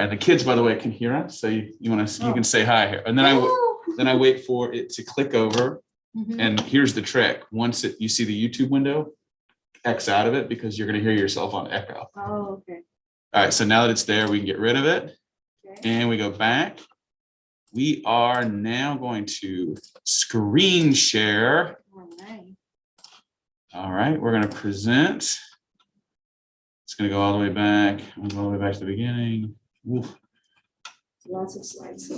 And the kids, by the way, can hear us. So you can say hi here. And then I wait for it to click over. And here's the trick. Once you see the YouTube window, X out of it because you're going to hear yourself on echo. Oh, okay. All right. So now that it's there, we can get rid of it. Okay. And we go back. We are now going to screen share. All right. We're going to present. It's going to go all the way back. We'll go all the way back to the beginning. Oof. Lots of slides.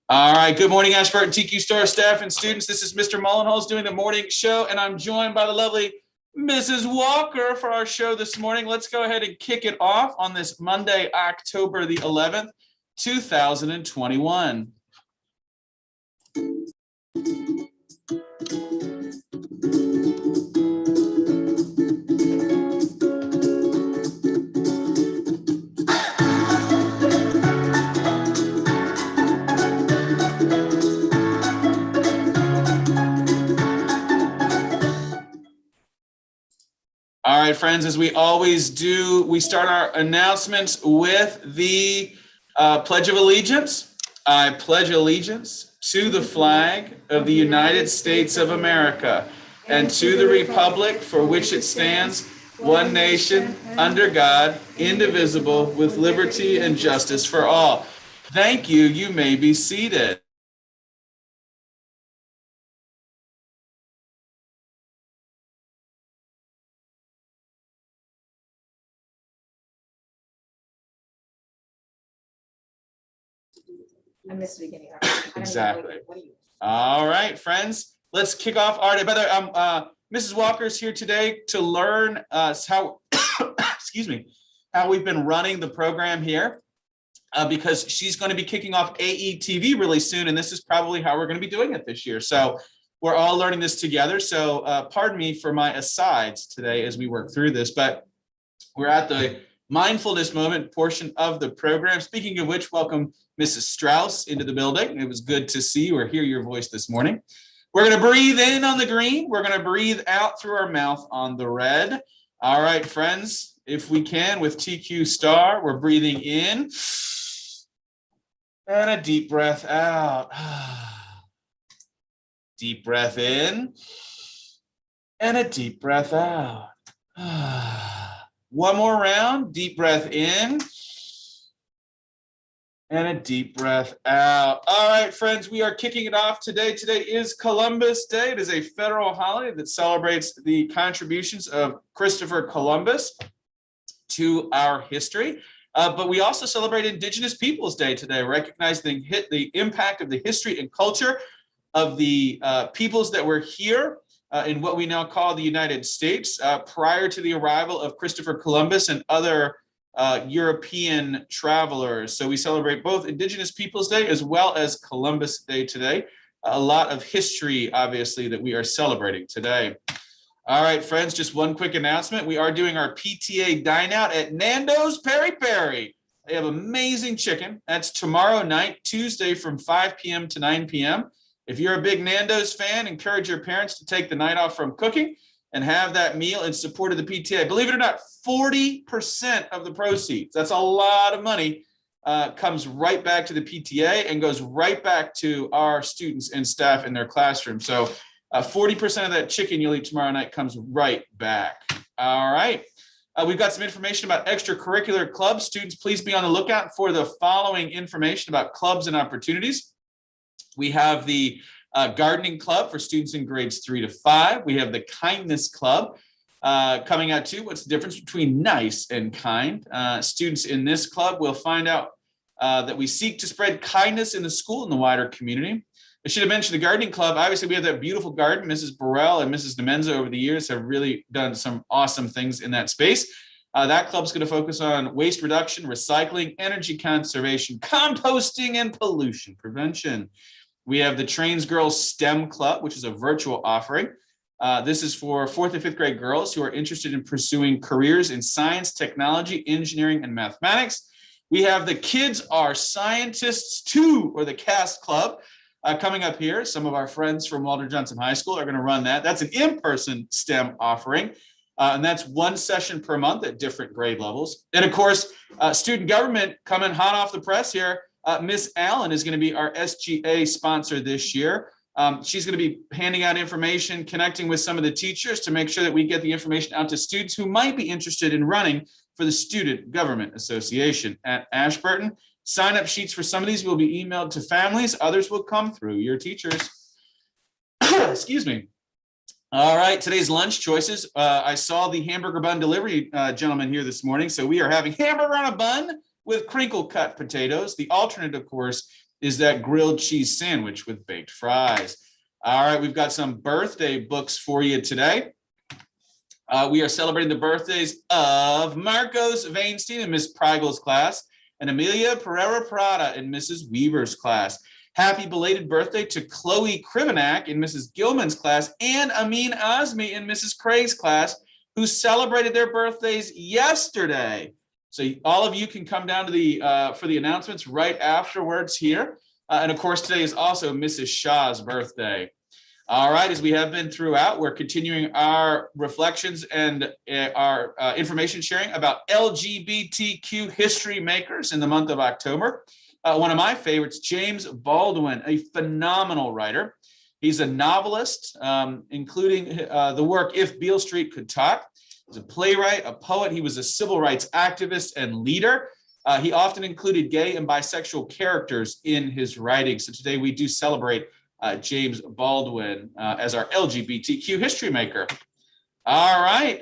All right. Good morning, Ashburton TQ Star staff and students. This is Mr. Mullenholz doing the morning show, and I'm joined by the lovely Mrs. Walker for our show this morning. Let's go ahead and kick it off on this Monday, October the 11th, 2021. All right, friends, as we always do, we start our announcements with the Pledge of Allegiance. I pledge allegiance to the flag of the United States of America and to the republic for which it stands, one nation, under God, indivisible, with liberty and justice for all. Thank you. You may be seated. I missed the beginning. Exactly. All right, friends, let's kick off our day. By the way, Mrs. Walker is here today to learn how, excuse me, how we've been running the program here because she's going to be kicking off AETV really soon, and this is probably how we're going to be doing it this year. So we're all learning this together. So pardon me for my asides today as we work through this, but we're at the mindfulness moment portion of the program. Speaking of which, welcome Mrs. Strauss into the building. It was good to see you or hear your voice this morning. We're going to breathe in on the green. We're going to breathe out through our mouth on the red. All right, friends, if we can with TQ Star, we're breathing in and a deep breath out. Deep breath in and a deep breath out. One more round, deep breath in and a deep breath out. All right, friends, we are kicking it off today. Today is Columbus Day. It is a federal holiday that celebrates the contributions of Christopher Columbus to our history. But we also celebrate Indigenous Peoples Day today, recognizing the impact of the history and culture of the peoples that were here in what we now call the United States prior to the arrival of Christopher Columbus and other European travelers. So we celebrate both Indigenous Peoples Day as well as Columbus Day today. A lot of history, obviously, that we are celebrating today. All right, friends, just one quick announcement. We are doing our PTA dine out at Nando's Peri Peri. They have amazing chicken. That's tomorrow night, Tuesday from 5 p.m. to 9 p.m. If you're a big Nando's fan, encourage your parents to take the night off from cooking and have that meal in support of the PTA. Believe it or not, 40% of the proceeds, that's a lot of money, comes right back to the PTA and goes right back to our students and staff in their classroom. So 40% of that chicken you'll eat tomorrow night comes right back. All right. We've got some information about extracurricular clubs. Students, please be on the lookout for the following information about clubs and opportunities. We have the gardening club for students in grades 3 to 5. We have the kindness club coming out too. What's the difference between nice and kind? Students in this club will find out that we seek to spread kindness in the school and the wider community. I should have mentioned the gardening club. Obviously, we have that beautiful garden. Mrs. Burrell and Mrs. Demenza over the years have really done some awesome things in that space. That club's going to focus on waste reduction, recycling, energy conservation, composting, and pollution prevention. We have the Trains Girls STEM Club, which is a virtual offering. This is for 4th and 5th grade girls who are interested in pursuing careers in science, technology, engineering, and mathematics. We have the Kids Are Scientists 2, or the CAST Club, coming up here. Some of our friends from Walter Johnson High School are going to run that. That's an in-person STEM offering. And that's one session per month at different grade levels. And of course, student government coming hot off the press here. Miss Allen is going to be our SGA sponsor this year. She's going to be handing out information, connecting with some of the teachers to make sure that we get the information out to students who might be interested in running for the Student Government Association at Ashburton. Sign-up sheets for some of these will be emailed to families. Others will come through your teachers. Excuse me. All right, today's lunch choices. I saw the hamburger bun delivery gentleman here this morning. So we are having hamburger on a bun with crinkle cut potatoes. The alternate, of course, is that grilled cheese sandwich with baked fries. All right, we've got some birthday books for you today. We are celebrating the birthdays of Marcos Vainstein in Miss Prygel's class and Amelia Pereira Prada in Mrs. Weaver's class. Happy belated birthday to Chloe Krivenak in Mrs. Gilman's class and Amin Azmi in Mrs. Craig's class, who celebrated their birthdays yesterday. So all of you can come down to the for the announcements right afterwards here. And of course, today is also Mrs. Shaw's birthday. All right, as we have been throughout, we're continuing our reflections and our information sharing about LGBTQ history makers in the month of October. One of my favorites, James Baldwin, a phenomenal writer. He's a novelist, including the work If Beale Street Could Talk. He's a playwright, a poet. He was a civil rights activist and leader. He often included gay and bisexual characters in his writing. So today we do celebrate James Baldwin as our LGBTQ history maker. All right,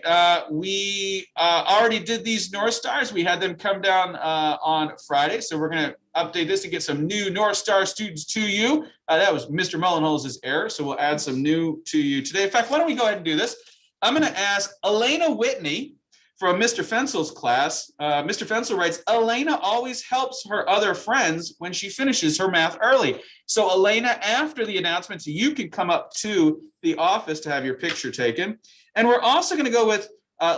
we already did these North Stars. We had them come down on Friday, so we're going to update this and get some new North Star students to you. That was Mr. Mullenholz's error, so we'll add some new to you today. In fact, why don't we go ahead and do this? I'm going to ask Elena Whitney from Mr. Fensel's class. Mr. Fensel writes, Elena always helps her other friends when she finishes her math early. So Elena, after the announcements, you can come up to the office to have your picture taken. And we're also going to go with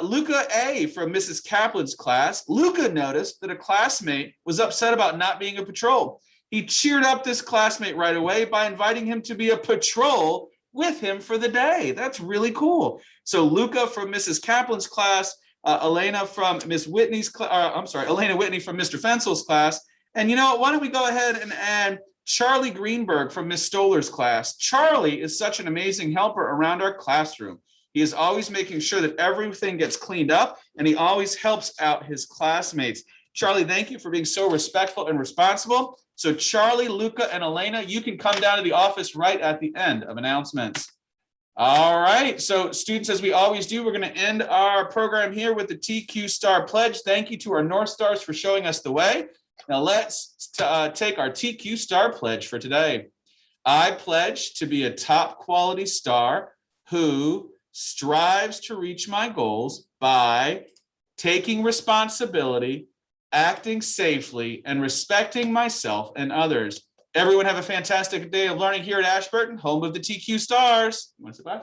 Luca A. from Mrs. Kaplan's class. Luca noticed that a classmate was upset about not being a patrol. He cheered up this classmate right away by inviting him to be a patrol with him for the day. That's really cool. So Luca from Mrs. Kaplan's class, Elena from Miss Whitney's class, Elena Whitney from Mr. Fensel's class. And you know what? Why don't we go ahead and add Charlie Greenberg from Miss Stoller's class. Charlie is such an amazing helper around our classroom. He is always making sure that everything gets cleaned up, and he always helps out his classmates. Charlie, thank you for being so respectful and responsible. So Charlie, Luca, and Elena, you can come down to the office right at the end of announcements. All right, so students, as we always do, we're going to end our program here with the TQ Star Pledge. Thank you to our North Stars for showing us the way. Now let's take our TQ Star Pledge for today. I pledge to be a top quality star who strives to reach my goals by taking responsibility, acting safely, and respecting myself and others. Everyone have a fantastic day of learning here at Ashburton, home of the TQ Stars. You want to say bye?